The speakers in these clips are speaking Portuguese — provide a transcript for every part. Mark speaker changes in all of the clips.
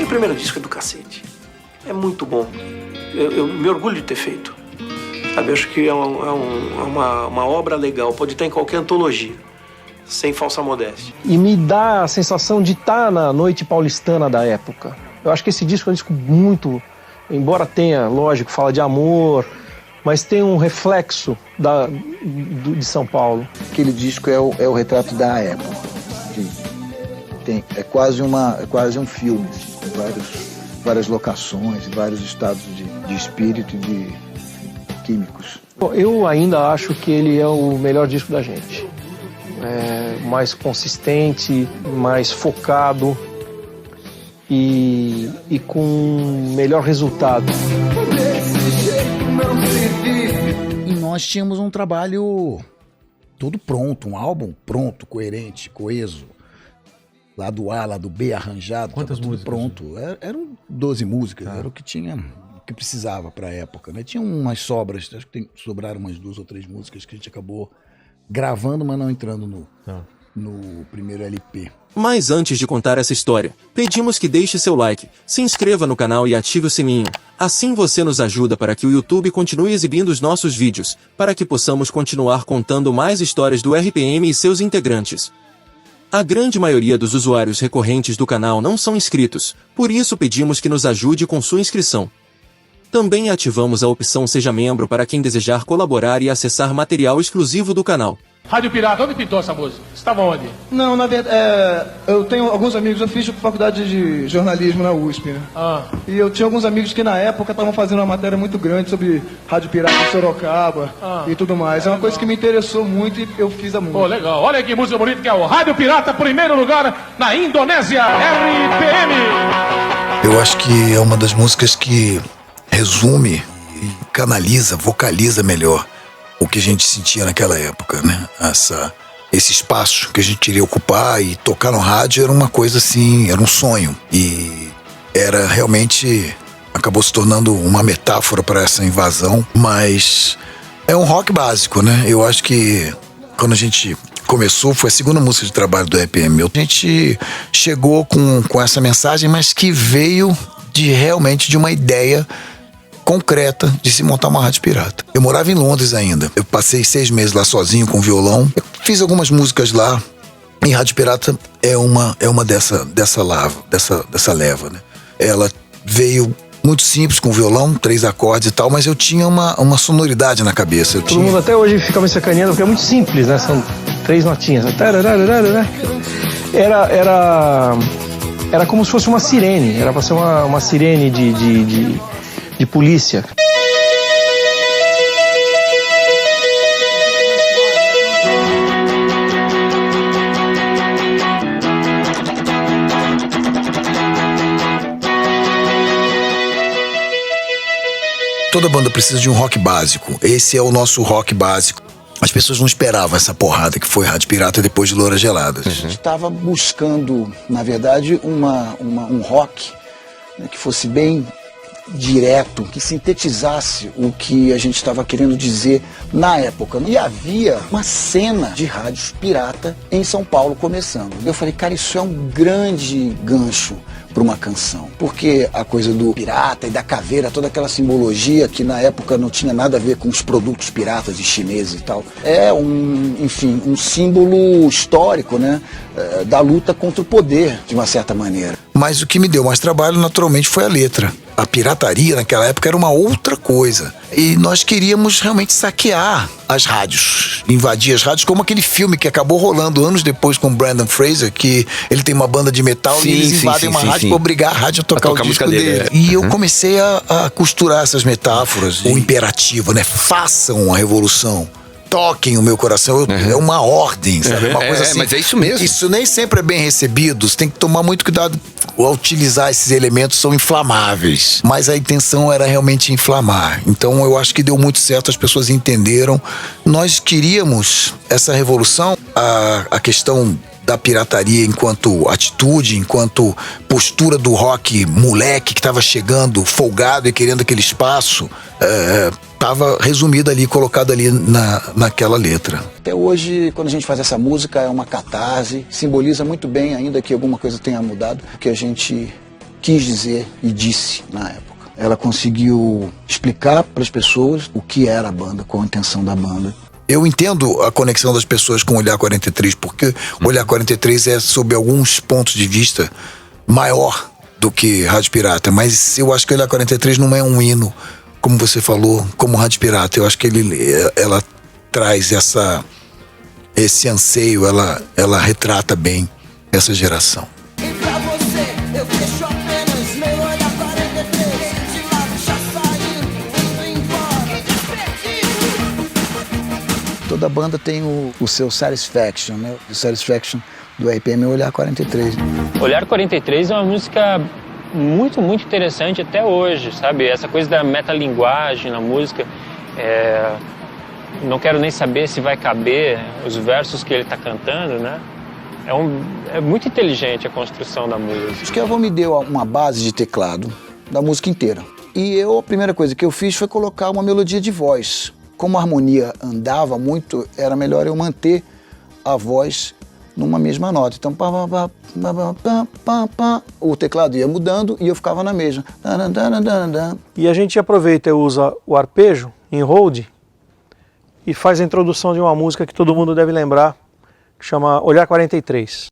Speaker 1: primeiro disco é do cacete. É muito bom. Eu me orgulho de ter feito. Sabe, eu acho que é uma obra legal. Pode estar em qualquer antologia, sem falsa modéstia.
Speaker 2: E me dá a sensação de estar na noite paulistana da época. Eu acho que esse disco é um disco muito... Embora tenha, lógico, fala de amor, mas tem um reflexo de São Paulo.
Speaker 3: Aquele disco é o retrato da época. É quase um filme. Várias locações, vários estados de espírito e de químicos.
Speaker 2: Eu ainda acho que ele é o melhor disco da gente. Mais consistente, mais focado e com melhor resultado.
Speaker 4: E nós tínhamos um trabalho todo pronto, um álbum pronto, coerente, coeso. Lado A, lado B, arranjado.
Speaker 5: Quantas músicas?
Speaker 4: Pronto. Eram 12 músicas, era o que tinha, o que precisava pra época, né? Tinha umas sobras, acho que sobraram umas 2 ou 3 músicas que a gente acabou gravando, mas não entrando no primeiro LP.
Speaker 6: Mas antes de contar essa história, pedimos que deixe seu like, se inscreva no canal e ative o sininho. Assim você nos ajuda para que o YouTube continue exibindo os nossos vídeos, para que possamos continuar contando mais histórias do RPM e seus integrantes. A grande maioria dos usuários recorrentes do canal não são inscritos, por isso pedimos que nos ajude com sua inscrição. Também ativamos a opção Seja Membro para quem desejar colaborar e acessar material exclusivo do canal.
Speaker 7: Rádio Pirata, onde pintou essa música? Você estava onde?
Speaker 8: Não, na verdade, eu tenho alguns amigos, eu fiz faculdade de jornalismo na USP, né? E eu tinha alguns amigos que na época estavam fazendo uma matéria muito grande sobre Rádio Pirata em Sorocaba e tudo mais. É uma coisa que me interessou muito e eu fiz a música.
Speaker 7: Pô, legal. Olha que música bonita que é o Rádio Pirata, primeiro lugar na Indonésia, RPM.
Speaker 3: Eu acho que é uma das músicas que resume e canaliza, vocaliza melhor o que a gente sentia naquela época, né? Esse espaço que a gente queria ocupar e tocar no rádio era uma coisa assim, era um sonho. E era realmente, acabou se tornando uma metáfora para essa invasão, mas é um rock básico, né? Eu acho que quando a gente começou, foi a segunda música de trabalho do RPM. A gente chegou com essa mensagem, mas que veio realmente de uma ideia concreta de se montar uma rádio pirata. Eu morava em Londres ainda. Eu passei 6 meses lá sozinho com violão. Eu fiz algumas músicas lá. E rádio pirata é uma dessa leva, né? Ela veio muito simples com violão, 3 acordes e tal, mas eu tinha uma sonoridade na cabeça.
Speaker 2: Todo mundo até hoje fica me sacaneando porque é muito simples, né? São 3 notinhas. Era como se fosse uma sirene. Era pra ser uma sirene de polícia.
Speaker 3: Toda banda precisa de um rock básico. Esse é o nosso rock básico. As pessoas não esperavam essa porrada que foi Rádio Pirata depois de Louras Geladas.
Speaker 4: A gente estava buscando, na verdade, um rock, né, que fosse bem direto, que sintetizasse o que a gente estava querendo dizer na época. E havia uma cena de rádios pirata em São Paulo começando. Eu falei, cara, isso é um grande gancho para uma canção, porque a coisa do pirata e da caveira, toda aquela simbologia que na época não tinha nada a ver com os produtos piratas e chineses e tal, é um símbolo histórico, né, da luta contra o poder, de uma certa maneira.
Speaker 3: Mas o que me deu mais trabalho, naturalmente, foi a letra. A pirataria naquela época era uma outra coisa. E nós queríamos realmente saquear as rádios, invadir as rádios, como aquele filme que acabou rolando anos depois com o Brendan Fraser, que ele tem uma banda de metal e eles invadem uma rádio para obrigar a rádio a tocar o disco dele. E eu comecei a costurar essas metáforas. O imperativo, né? Façam a revolução. Toquem o meu coração, é uma ordem, sabe? Uma coisa assim.
Speaker 5: Mas é isso mesmo.
Speaker 3: Isso nem sempre é bem recebido, você tem que tomar muito cuidado ao utilizar esses elementos, são inflamáveis. Mas a intenção era realmente inflamar. Então eu acho que deu muito certo, as pessoas entenderam. Nós queríamos essa revolução, a questão da pirataria enquanto atitude, enquanto postura do rock moleque que estava chegando, folgado e querendo aquele espaço, estava resumido ali, colocado ali naquela letra.
Speaker 4: Até hoje, quando a gente faz essa música, é uma catarse, simboliza muito bem, ainda que alguma coisa tenha mudado, porque a gente quis dizer e disse na época. Ela conseguiu explicar para as pessoas o que era a banda, qual a intenção da banda.
Speaker 3: Eu entendo a conexão das pessoas com o Olhar 43, porque o Olhar 43 é, sob alguns pontos de vista, maior do que Rádio Pirata. Mas eu acho que o Olhar 43 não é um hino, como você falou, como Rádio Pirata. Eu acho que ela traz esse anseio, ela retrata bem essa geração.
Speaker 4: Toda banda tem o seu Satisfaction, né? O Satisfaction do RPM é o Olhar 43.
Speaker 5: Olhar 43 é uma música muito, muito interessante até hoje, sabe? Essa coisa da metalinguagem na música, não quero nem saber se vai caber os versos que ele está cantando, né? É muito inteligente a construção da música.
Speaker 4: Acho que a Avô me deu uma base de teclado da música inteira. E a primeira coisa que eu fiz foi colocar uma melodia de voz. Como a harmonia andava muito, era melhor eu manter a voz numa mesma nota. Então, o teclado ia mudando e eu ficava na mesma.
Speaker 2: E a gente aproveita e usa o arpejo em hold e faz a introdução de uma música que todo mundo deve lembrar, que chama Olhar 43.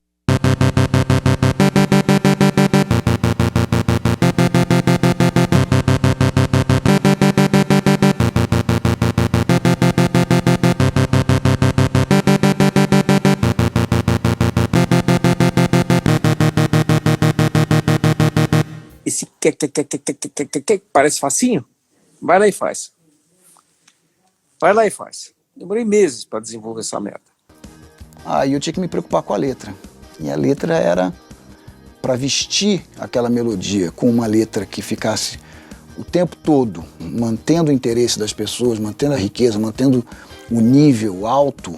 Speaker 1: Esse que parece facinho? Vai lá e faz. Vai lá e faz. Demorei meses para desenvolver essa meta.
Speaker 4: Aí eu tinha que me preocupar com a letra. E a letra era para vestir aquela melodia com uma letra que ficasse o tempo todo mantendo o interesse das pessoas, mantendo a riqueza, mantendo o nível alto.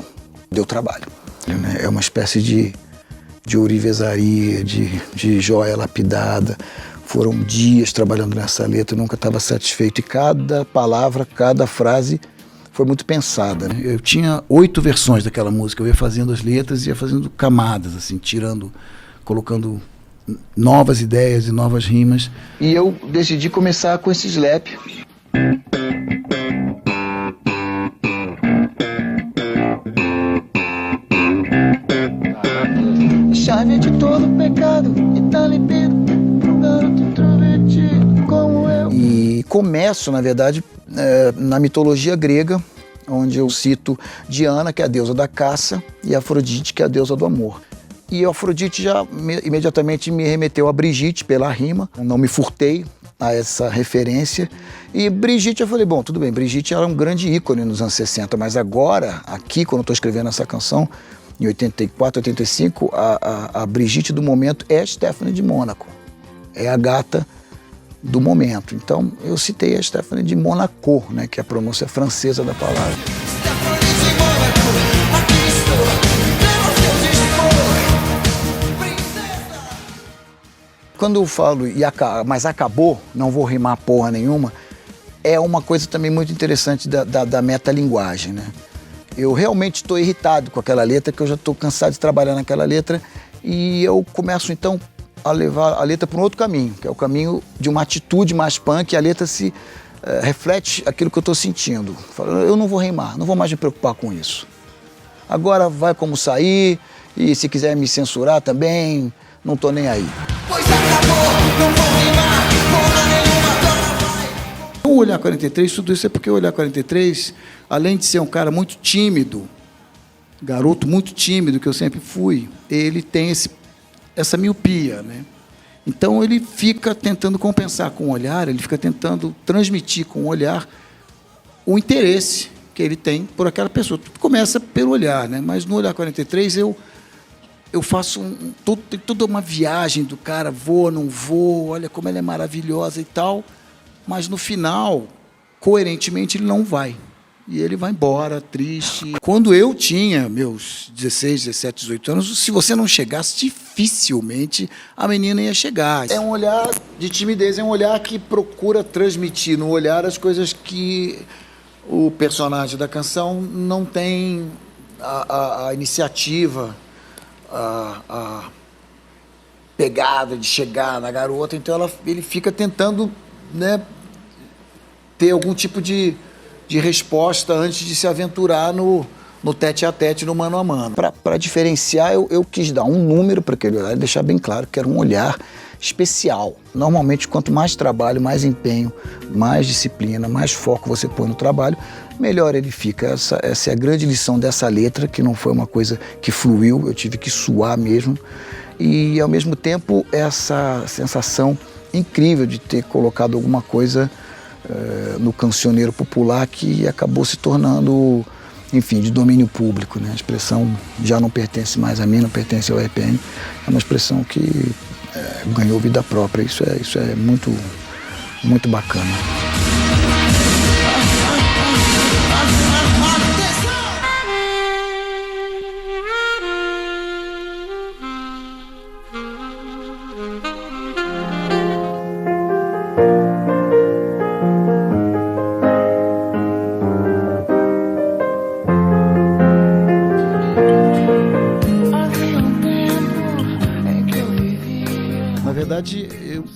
Speaker 4: Deu trabalho. É uma espécie de ourivesaria, de joia lapidada. Foram dias trabalhando nessa letra, eu nunca estava satisfeito. E cada palavra, cada frase foi muito pensada, né? Eu tinha 8 versões daquela música, eu ia fazendo as letras e ia fazendo camadas, assim, colocando novas ideias e novas rimas. E eu decidi começar com esse slap. Chave de todo pecado e tá limpendo pra um garoto introvertido como eu. E começo, na verdade, na mitologia grega, onde eu cito Diana, que é a deusa da caça, e Afrodite, que é a deusa do amor. E Afrodite já imediatamente me remeteu a Brigitte pela rima, não me furtei a essa referência. E Brigitte, eu falei, bom, tudo bem, Brigitte era um grande ícone nos anos 60, mas agora, aqui, quando eu estou escrevendo essa canção, em 84, 85, a Brigitte do momento é a Stephanie de Mônaco. É a gata do momento. Então, eu citei a Stephanie de Monaco, né, que é a pronúncia francesa da palavra. Quando eu falo, mas acabou, não vou rimar porra nenhuma, é uma coisa também muito interessante da metalinguagem, né? Eu realmente estou irritado com aquela letra, que eu já estou cansado de trabalhar naquela letra, e eu começo então a levar a letra para um outro caminho, que é o caminho de uma atitude mais punk, e a letra se reflete aquilo que eu estou sentindo. Eu não vou rimar, não vou mais me preocupar com isso. Agora vai como sair, e se quiser me censurar também, não estou nem aí. Pois acabou, não vou rimar, porra nenhuma, agora vai. O Olhar 43, tudo isso é porque o Olhar 43, além de ser um cara muito tímido, garoto muito tímido, que eu sempre fui, ele tem essa miopia, né? Então ele fica tentando compensar com o olhar, ele fica tentando transmitir com o olhar o interesse que ele tem por aquela pessoa. Tudo começa pelo olhar, né? Mas no Olhar 43 eu faço toda uma viagem do cara, vou, não vou, olha como ela é maravilhosa e tal, mas no final, coerentemente, ele não vai. E ele vai embora, triste. Quando eu tinha meus 16, 17, 18 anos, se você não chegasse, dificilmente a menina ia chegar. É um olhar de timidez, é um olhar que procura transmitir no olhar as coisas que o personagem da canção não tem a iniciativa, pegada de chegar na garota, então ele fica tentando, né, ter algum tipo de resposta antes de se aventurar no tete-a-tete, no mano a mano. Para diferenciar, eu quis dar um número para aquele olhar e deixar bem claro que era um olhar especial. Normalmente, quanto mais trabalho, mais empenho, mais disciplina, mais foco você põe no trabalho, melhor ele fica. Essa é a grande lição dessa letra, que não foi uma coisa que fluiu, eu tive que suar mesmo. E, ao mesmo tempo, essa sensação incrível de ter colocado alguma coisa no cancioneiro popular que acabou se tornando, enfim, de domínio público, né? A expressão já não pertence mais a mim, não pertence ao RPM. É uma expressão que ganhou vida própria. Isso é muito, muito bacana.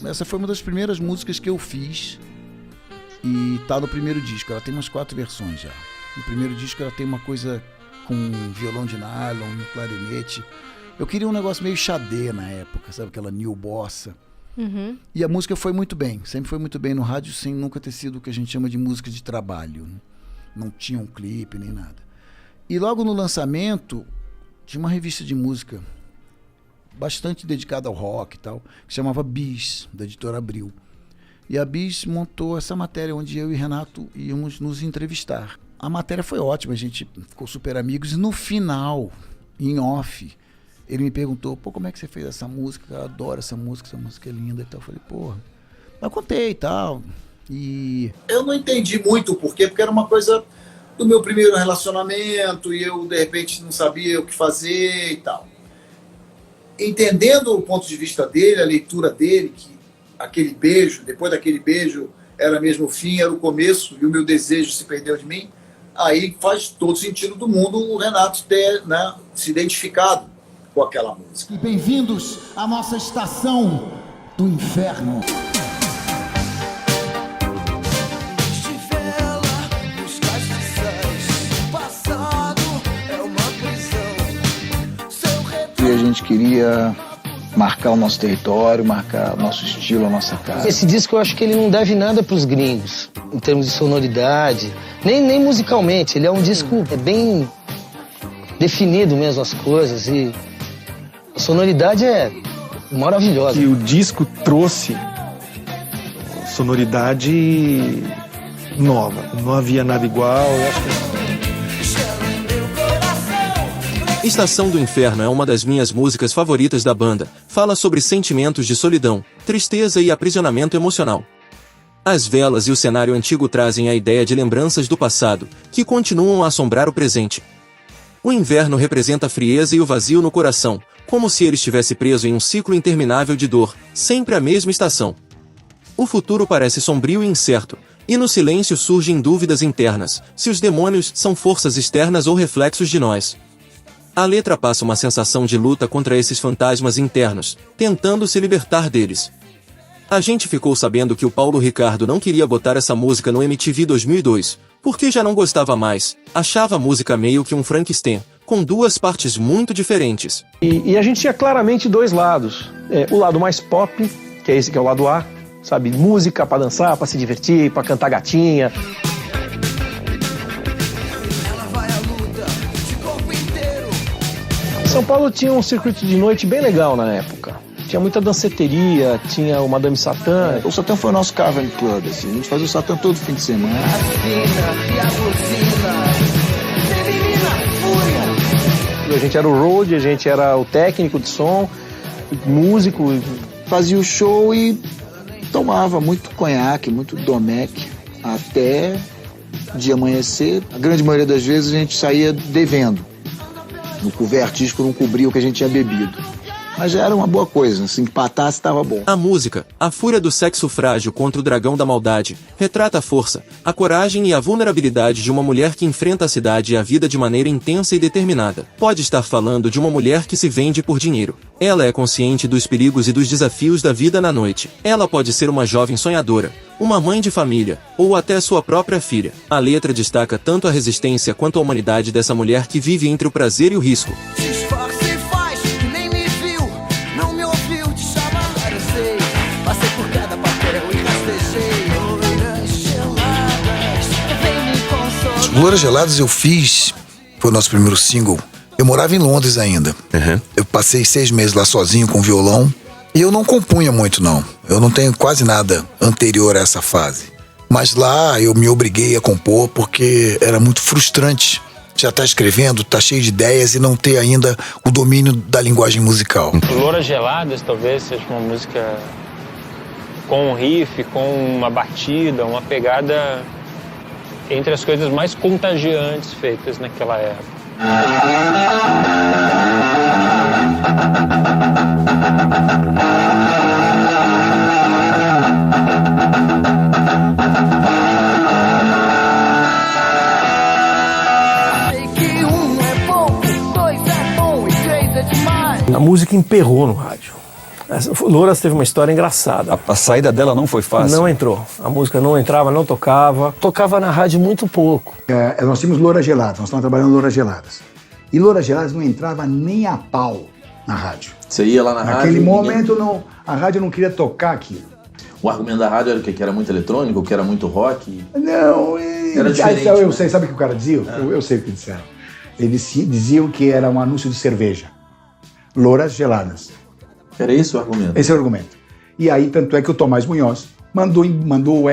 Speaker 4: Essa foi uma das primeiras músicas que eu fiz e tá no primeiro disco. Ela tem umas 4 versões já. No primeiro disco ela tem uma coisa com violão de nylon, um clarinete. Eu queria um negócio meio xadê na época, sabe? Aquela new bossa. Uhum. E a música foi muito bem, sempre foi muito bem no rádio, sem nunca ter sido o que a gente chama de música de trabalho. Não tinha um clipe nem nada. E logo no lançamento, tinha uma revista de música bastante dedicada ao rock e tal, que se chamava Bis, da editora Abril. E a Bis montou essa matéria onde eu e Renato íamos nos entrevistar. A matéria foi ótima, a gente ficou super amigos, e no final, em off, ele me perguntou, como é que você fez essa música? Eu adoro essa música é linda e tal. Eu falei, eu contei e tal. E eu não entendi muito o porquê, porque era uma coisa do meu primeiro relacionamento, e eu, de repente, não sabia o que fazer e tal. Entendendo o ponto de vista dele, a leitura dele, que aquele beijo, depois daquele beijo, era mesmo o fim, era o começo, e o meu desejo se perdeu de mim, aí faz todo sentido do mundo o Renato ter, né, se identificado com aquela música.
Speaker 9: E bem-vindos à nossa estação do inferno.
Speaker 4: E a gente queria marcar o nosso território, marcar o nosso estilo, a nossa cara.
Speaker 2: Esse disco eu acho que ele não deve nada pros gringos, em termos de sonoridade, nem musicalmente. Ele é um disco bem definido mesmo, as coisas, e a sonoridade é maravilhosa.
Speaker 10: E o disco trouxe sonoridade nova, não havia nada igual. Eu acho que...
Speaker 6: Estação do Inferno é uma das minhas músicas favoritas da banda. Fala sobre sentimentos de solidão, tristeza e aprisionamento emocional. As velas e o cenário antigo trazem a ideia de lembranças do passado, que continuam a assombrar o presente. O inverno representa a frieza e o vazio no coração, como se ele estivesse preso em um ciclo interminável de dor, sempre a mesma estação. O futuro parece sombrio e incerto, e no silêncio surgem dúvidas internas, se os demônios são forças externas ou reflexos de nós. A letra passa uma sensação de luta contra esses fantasmas internos, tentando se libertar deles. A gente ficou sabendo que o Paulo Ricardo não queria botar essa música no MTV 2002, porque já não gostava mais, achava a música meio que um Frankenstein, com 2 partes muito diferentes.
Speaker 2: E a gente tinha claramente 2 lados. O lado mais pop, que é esse que é o lado A, sabe? Música pra dançar, pra se divertir, pra cantar gatinha. São Paulo tinha um circuito de noite bem legal na época. Tinha muita danceteria, tinha o Madame Satã.
Speaker 4: O Satã foi o nosso Cavern Club, assim. A gente fazia o Satã todo fim de semana.
Speaker 2: A gente era o road, a gente era o técnico de som, músico.
Speaker 4: Fazia o show e tomava muito conhaque, muito Domec, até de amanhecer. A grande maioria das vezes a gente saía devendo. O artístico não cobria o que a gente tinha bebido. Mas já era uma boa coisa, se empatasse estava bom.
Speaker 6: A música, a fúria do sexo frágil contra o dragão da maldade, retrata a força, a coragem e a vulnerabilidade de uma mulher que enfrenta a cidade e a vida de maneira intensa e determinada. Pode estar falando de uma mulher que se vende por dinheiro. Ela é consciente dos perigos e dos desafios da vida na noite. Ela pode ser uma jovem sonhadora, uma mãe de família, ou até sua própria filha. A letra destaca tanto a resistência quanto a humanidade dessa mulher que vive entre o prazer e o risco.
Speaker 3: Louras Geladas eu fiz, foi o nosso primeiro single. Eu morava em Londres ainda. Eu passei 6 meses lá sozinho com violão. E eu não compunha muito, não. Eu não tenho quase nada anterior a essa fase. Mas lá eu me obriguei a compor porque era muito frustrante já estar escrevendo, estar cheio de ideias e não ter ainda o domínio da linguagem musical.
Speaker 5: Louras Geladas talvez seja uma música com um riff, com uma batida, uma pegada entre as coisas mais contagiantes feitas naquela época.
Speaker 2: A música emperrou no rádio. Louras teve uma história engraçada.
Speaker 11: A saída dela não foi fácil?
Speaker 2: Não entrou. A música não entrava, não tocava. Tocava na rádio muito pouco.
Speaker 12: Nós tínhamos Louras Geladas, nós estávamos trabalhando Louras Geladas. E Louras Geladas não entrava nem a pau na rádio.
Speaker 13: Você ia lá na rádio?
Speaker 12: Naquele momento, não, a rádio não queria tocar aquilo.
Speaker 13: O argumento da rádio era o quê? Que era muito eletrônico, que era muito rock?
Speaker 12: Não,
Speaker 13: era diferente.
Speaker 12: Eu sei, sabe o que o cara dizia? Eu sei o que disseram. Eles diziam que era um anúncio de cerveja. Louras Geladas.
Speaker 13: Era esse o argumento?
Speaker 12: Esse é o argumento. E aí, tanto é que o Tomás Munhoz mandou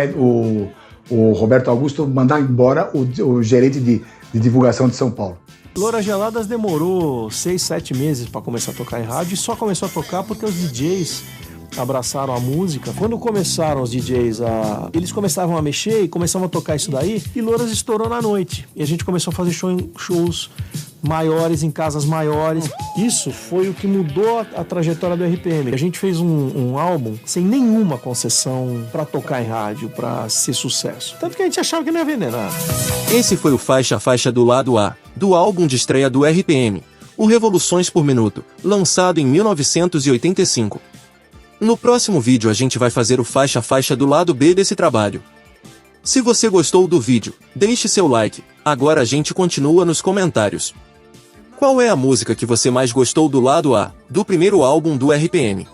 Speaker 12: o Roberto Augusto mandar embora o gerente de divulgação de São Paulo.
Speaker 2: Louras Geladas demorou 6, 7 meses para começar a tocar em rádio e só começou a tocar porque os DJs abraçaram a música. Quando começaram os DJs eles começavam a mexer e começavam a tocar isso daí, e Louras estourou na noite. E a gente começou a fazer shows maiores, em casas maiores. Isso foi o que mudou a trajetória do RPM. A gente fez um álbum sem nenhuma concessão para tocar em rádio, para ser sucesso. Tanto que a gente achava que não ia vender nada.
Speaker 6: Esse foi o Faixa a Faixa do lado A, do álbum de estreia do RPM, o Revoluções por Minuto, lançado em 1985. No próximo vídeo a gente vai fazer o Faixa a Faixa do lado B desse trabalho. Se você gostou do vídeo, deixe seu like. Agora a gente continua nos comentários. Qual é a música que você mais gostou do lado A, do primeiro álbum do RPM?